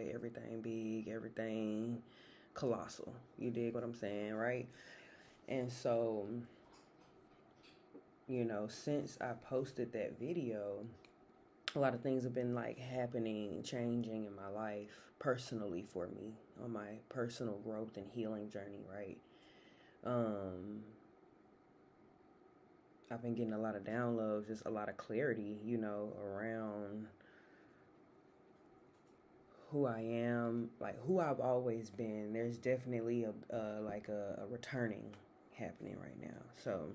okay? Everything big, everything colossal. You dig what I'm saying, right? And so, since I posted that video, a lot of things have been like happening, changing in my life personally for me on my personal growth and healing journey, right? Um, I've been getting a lot of downloads, just a lot of clarity, around who I am, like who I've always been. There's definitely a returning happening right now. So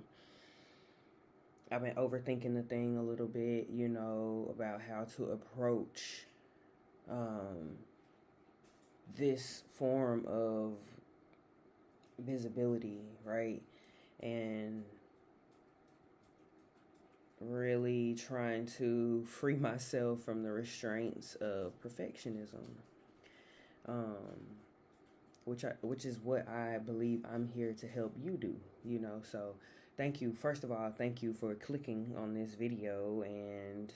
I've been overthinking the thing a little bit, about how to approach this form of visibility, right? And really trying to free myself from the restraints of perfectionism, um, which is what I believe I'm here to help you do. So thank you. First of all, thank you for clicking on this video, and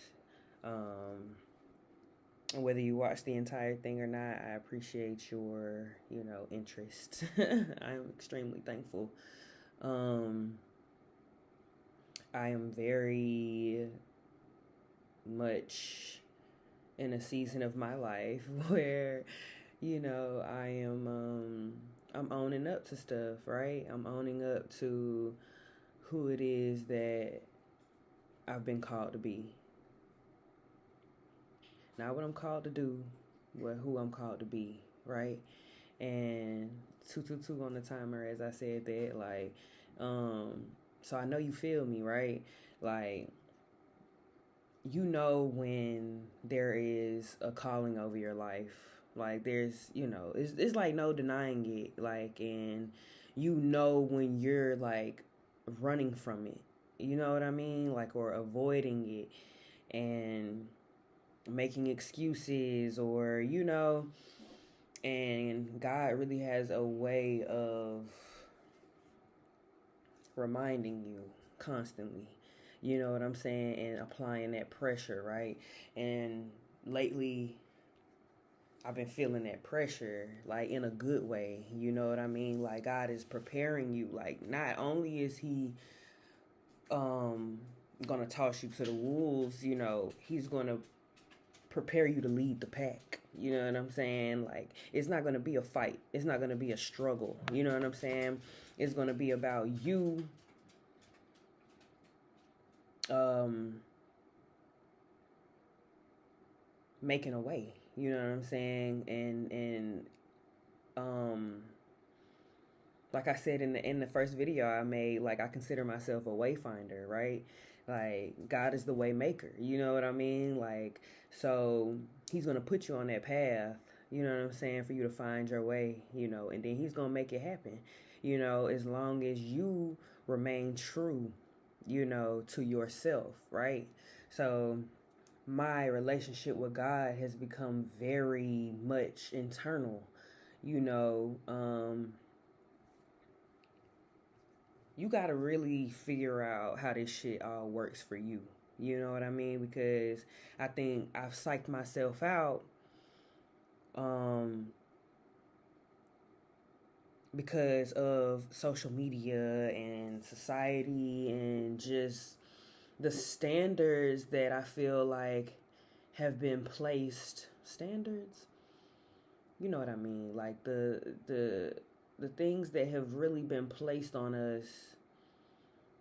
whether you watch the entire thing or not, I appreciate your interest. I'm extremely thankful. I am very much in a season of my life where, I'm owning up to stuff, right? I'm owning up to who it is that I've been called to be. Not what I'm called to do, but who I'm called to be, right? And 222 on the timer as I said that, like, so I know you feel me, right? Like, when there is a calling over your life, like there's, it's like no denying it, like, and when you're like running from it, you know what I mean? Like, or avoiding it and making excuses, or, and God really has a way of reminding you constantly, you know what I'm saying, and applying that pressure, right? And lately I've been feeling that pressure, like in a good way, you know what I mean? Like God is preparing you, like not only is he gonna toss you to the wolves, he's gonna prepare you to lead the pack. You know what I'm saying? Like, it's not going to be a fight. It's not going to be a struggle. You know what I'm saying? It's going to be about you making a way. You know what I'm saying? And like I said in the first video I made, like I consider myself a wayfinder, right? Like God is the way maker. You know what I mean? Like, so he's gonna put you on that path, you know what I'm saying, for you to find your way, and then he's gonna make it happen, as long as you remain true, to yourself, right? So my relationship with God has become very much internal, you know. You gotta really figure out how this shit all works for you. You know what I mean? Because I think I've psyched myself out because of social media and society and just the standards that I feel like have been placed. Standards? You know what I mean? Like the things that have really been placed on us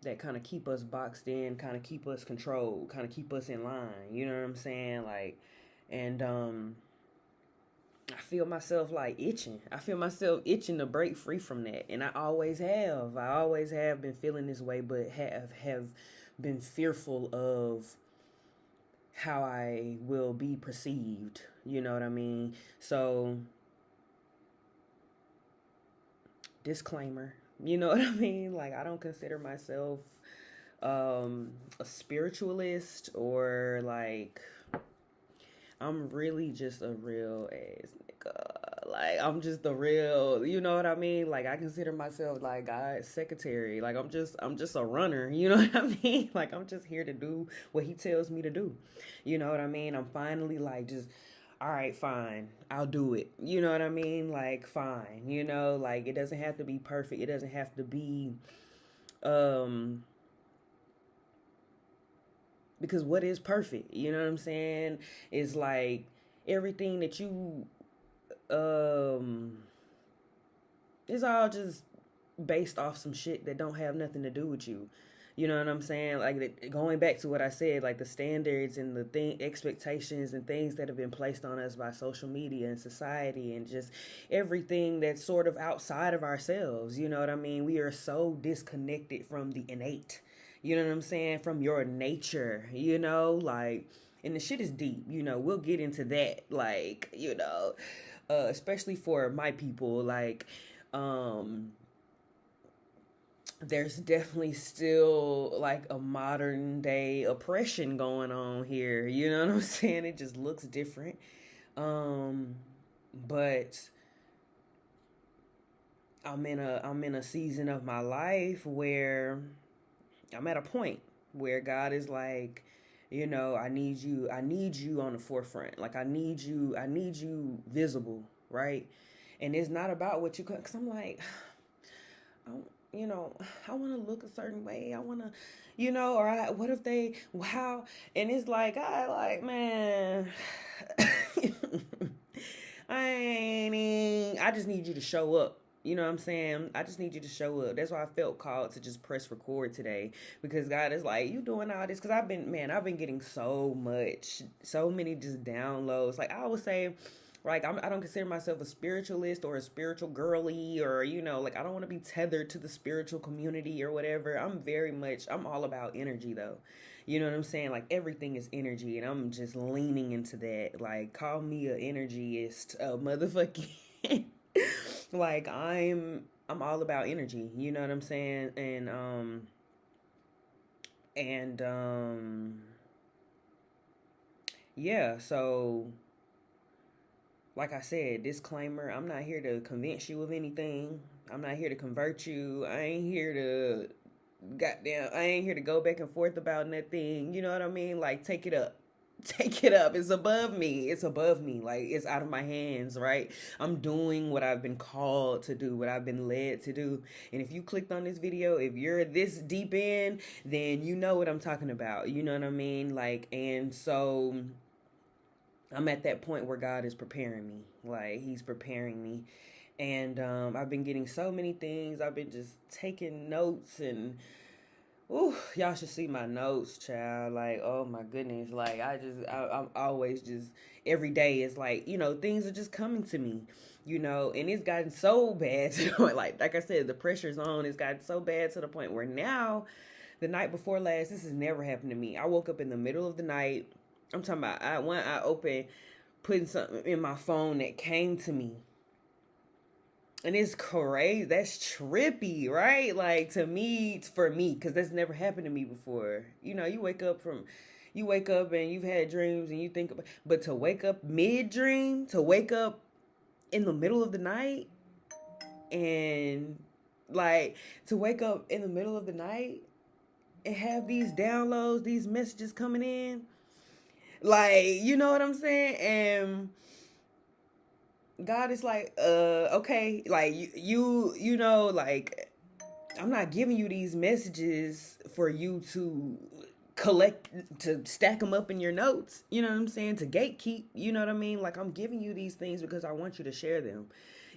that kind of keep us boxed in, kind of keep us controlled, kind of keep us in line. You know what I'm saying? Like, and I feel myself like itching. I feel myself itching to break free from that, and I always have. I always have been feeling this way, but have been fearful of how I will be perceived. You know what I mean? So, disclaimer. You know what I mean? Like, I don't consider myself a spiritualist, or like I'm really just a real ass nigga. Like, I'm just the real, you know what I mean? Like, I consider myself like God's secretary. Like, I'm just a runner, you know what I mean? Like, I'm just here to do what he tells me to do. You know what I mean? I'm finally like just all right, fine, I'll do it. You know what I mean? Like, fine. Like, it doesn't have to be perfect. It doesn't have to be, um, because what is perfect? You know what I'm saying? It's like everything that you, um, it's all just based off some shit that don't have nothing to do with you. You know what I'm saying? Like, going back to what I said, like the standards and the expectations and things that have been placed on us by social media and society and just everything that's sort of outside of ourselves. You know what I mean? We are so disconnected from the innate. You know what I'm saying? From your nature, like, and the shit is deep. We'll get into that, like, especially for my people, like, there's definitely still like a modern day oppression going on here. You know what I'm saying? It just looks different. But I'm in a season of my life where I'm at a point where God is like, I need you on the forefront. Like, I need you visible, right? And it's not about what you, cause I'm like, I, I want to look a certain way. I want to, what if they, how, and it's like, man, I just need you to show up. You know what I'm saying? I just need you to show up. That's why I felt called to just press record today, because God is like, you doing all this? Because I've been getting so many just downloads. Like, I would say, like, I don't consider myself a spiritualist or a spiritual girly, or, like, I don't want to be tethered to the spiritual community or whatever. I'm all about energy, though. You know what I'm saying? Like, everything is energy, and I'm just leaning into that. Like, call me a energyist, a motherfucking like, I'm all about energy. You know what I'm saying? And yeah, so like I said, disclaimer, I'm not here to convince you of anything. I'm not here to convert you. I ain't here to go back and forth about nothing. You know what I mean? Like, take it up. Take it up. It's above me. It's above me. Like, it's out of my hands, right? I'm doing what I've been called to do, what I've been led to do. And if you clicked on this video, if you're this deep in, then you know what I'm talking about. You know what I mean? Like, and so I'm at that point where God is preparing me. Like, he's preparing me. And I've been getting so many things. I've been just taking notes, and ooh, y'all should see my notes, child. Like, oh my goodness. Like, I'm always just, every day it's like, things are just coming to me, and it's gotten so bad to the point, like I said, the pressure's on. It's gotten so bad to the point where now, the night before last, this has never happened to me. I woke up in the middle of the night. I'm talking about, I opened, putting something in my phone that came to me. And it's crazy. That's trippy, right? Like, to me, for me, because that's never happened to me before. You wake up and you've had dreams and you think about, but to wake up mid-dream, to wake up in the middle of the night, and like, to wake up in the middle of the night and have these downloads, these messages coming in, like, you know what I'm saying? And God is like, okay, like, like, I'm not giving you these messages for you to stack them up in your notes. You know what I'm saying? To gatekeep, you know what I mean? Like, I'm giving you these things because I want you to share them,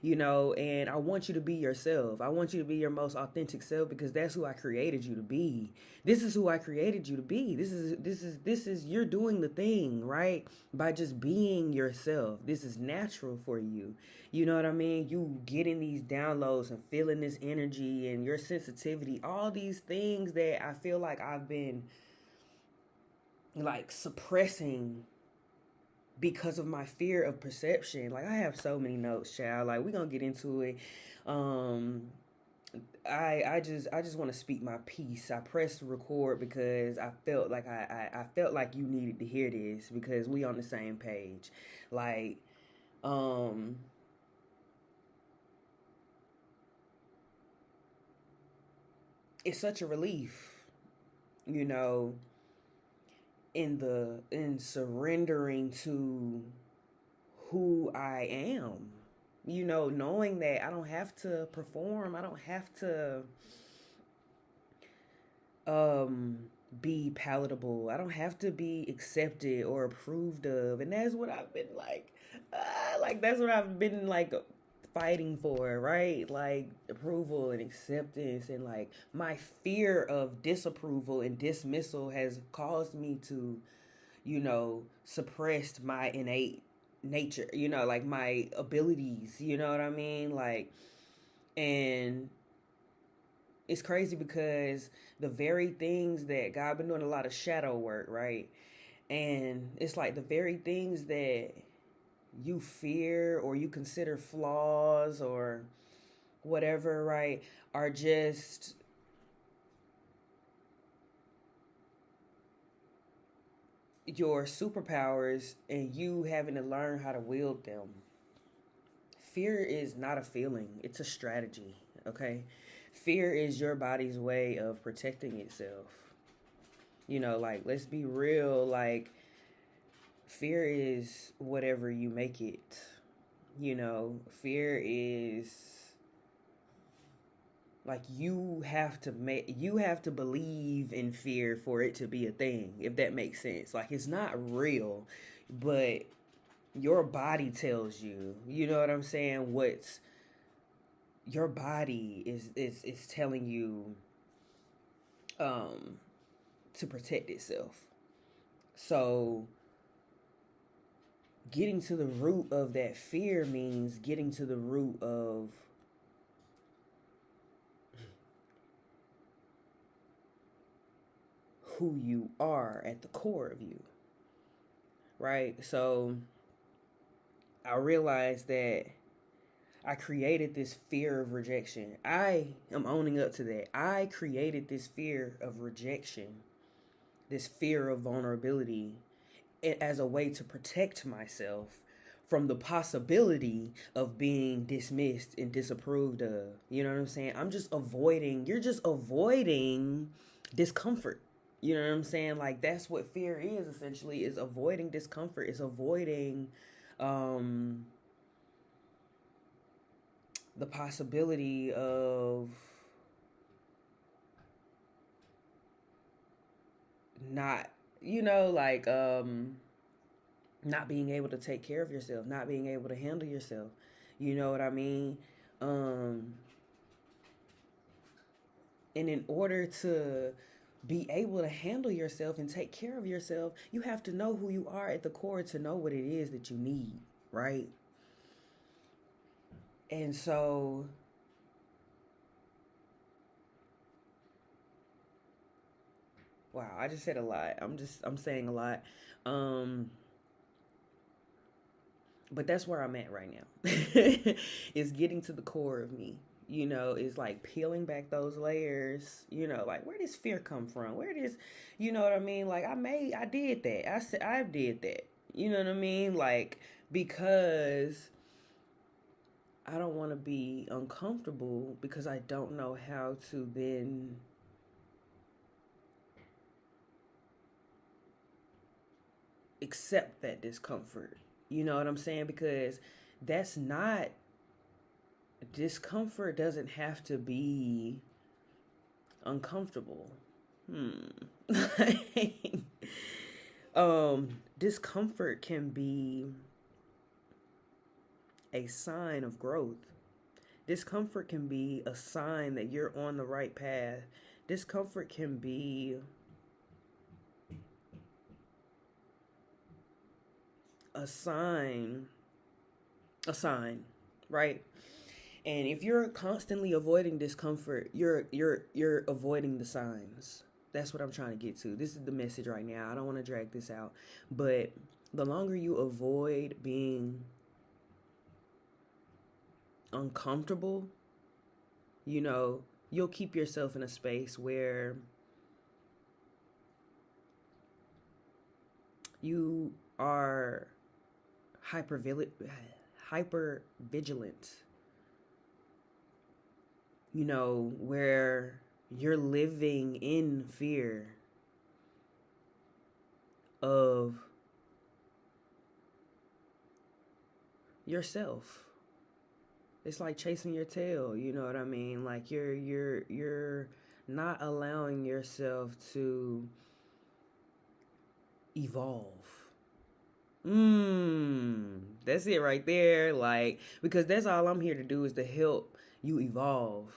and I want you to be yourself. I want you to be your most authentic self, because that's who I created you to be. This is who I created you to be. This is you're doing the thing, right? By just being yourself. This is natural for you. You know what I mean? You getting these downloads and feeling this energy and your sensitivity, all these things that I feel like I've been, like, suppressing because of my fear of perception. Like, I have so many notes, child. Like, we're gonna get into it. I just want to speak my piece. I pressed record because I felt like I felt like you needed to hear this, because we on the same page. Like, it's such a relief, you know, in surrendering to who I am. You know, knowing that I don't have to perform, I don't have to um be palatable. I don't have to be accepted or approved of. And that's what I've been like that's what I've been like fighting for, right? Like approval and acceptance, and like my fear of disapproval and dismissal has caused me to, you know, suppress my innate nature, you know, like my abilities, you know what I mean? Like, and it's crazy because the very things that God been doing a lot of shadow work, right? And it's like the very things that you fear or you consider flaws or whatever, right, are just your superpowers and you having to learn how to wield them. Fear is not a feeling, it's a strategy, okay? Fear is your body's way of protecting itself. You know, like, let's be real, like, fear is whatever you make it. You know, fear is like you have to believe in fear for it to be a thing, if that makes sense. Like, it's not real, but your body tells you, you know what I'm saying, what's your body is telling you um to protect itself. So getting to the root of that fear means getting to the root of who you are at the core of you, right? So I realized that I created this fear of rejection. I am owning up to that. I created this fear of rejection, this fear of vulnerability, as a way to protect myself from the possibility of being dismissed and disapproved of. You know what I'm saying? You're just avoiding discomfort. You know what I'm saying? Like, that's what fear is essentially, is avoiding discomfort, is avoiding um the possibility of not, you know, like not being able to take care of yourself, not being able to handle yourself. You know what I mean? Um, and in order to be able to handle yourself and take care of yourself, you have to know who you are at the core to know what it is that you need, right? And so, wow, I just said a lot. I'm saying a lot. Um, but that's where I'm at right now. Is getting to the core of me. You know, is like peeling back those layers. You know, like, where does fear come from? Where does, you know what I mean? Like, I did that. I said I did that. You know what I mean? Like, because I don't want to be uncomfortable, because I don't know how to then accept that discomfort. You know what I'm saying? Because that's not, discomfort doesn't have to be uncomfortable. Discomfort can be a sign of growth. Discomfort can be a sign that you're on the right path. Discomfort can be a sign, right? And if you're constantly avoiding discomfort, you're avoiding the signs. That's what I'm trying to get to. This is the message right now. I don't want to drag this out, but the longer you avoid being uncomfortable, you know, you'll keep yourself in a space where you are hyper vigilant, you know, where you're living in fear of yourself. It's like chasing your tail, you know what I mean? Like you're not allowing yourself to evolve. That's it right there. Like, because that's all I'm here to do is to help you evolve.